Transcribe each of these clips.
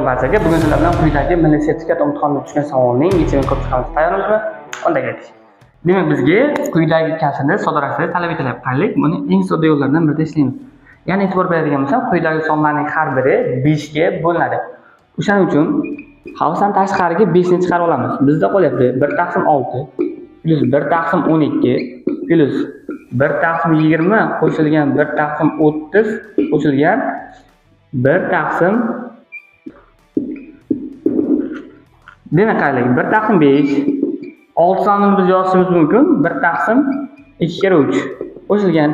barchaga. Bugun sizlar bilan quyidagi milliy sertifikat imtihoniga tushgan savolning yechimini ko'rib chiqamiz. Tayyormizmi? Unda ayting. Demak, bizga quyidagi kasrni soddalashtirib talab etilyapti. Qaraylik, buni eng sodda yo'llardan birida ishlaymiz. Ya'ni e'tibor beradigan bo'lsam, quyidagi sonlarning har biri 5 ga bo'linadi. O'shaning uchun havasdan tashqariga 5 ni chiqarib olamiz. Bizda qolyapti 1 taqsim 6 plus 1 taqsim 12 plus 1 taqsim 20 qo'shilgan 1 taqsim 30 qo'shilgan 1 taqsim, demak qaraylik, 1 taqsim 5 6 sonini biz yozishimiz mumkin. 1 taqsim 2 kere 3 qo'shilgan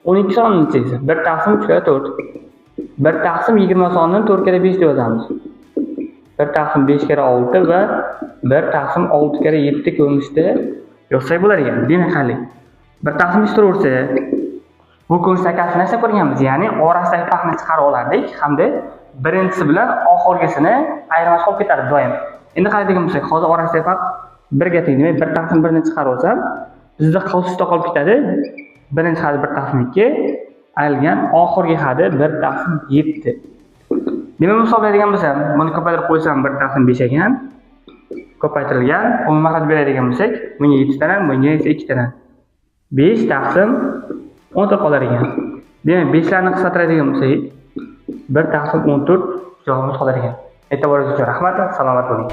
12 sonini esa 1 taqsim 3 kere 4. 1 taqsim 20 sonini 4 kere 5 deb yozamiz. 1 taqsim 5 kere 6 va 1 taqsim 6 kere 7 ko'rinishda yozsak bo'lar ekan. Demak qaraylik, 1 taqsim yozsa bu ko'rinishda kasr narsa ko'rganmiz, ya'ni orasidagi farqni chiqarib olardik hamda birinchisi bilan oxirgisini ayirmachi qolib ketadi doim. Endi qaraydigan bo'lsak, hozir orasidagi farq 1 ga teng. Demak, 1 taqsim 1 ni chiqarib olsam, bizda qolishda qolib ketadi. Birinchi hadi 1 taqsim 2 ayrilgan, oxirgi hadi 1 taqsim 7. Demak, hisoblaydigan bo'lsam, buni ko'paytirib qo'ysam 1 taqsim 5 ekan. Ko'paytirilgan, umuman had beradigan bo'lsak, bunga 7 tadan, bunga esa 2 tadan. 5 taqsim 14 qolar ekan. Demak, 5 larni qisqartiradigan bo'lsak, 1 taqsim 14 javobimiz qolar ekan. E'tiboringiz uchun rahmat, salomat bo'ling.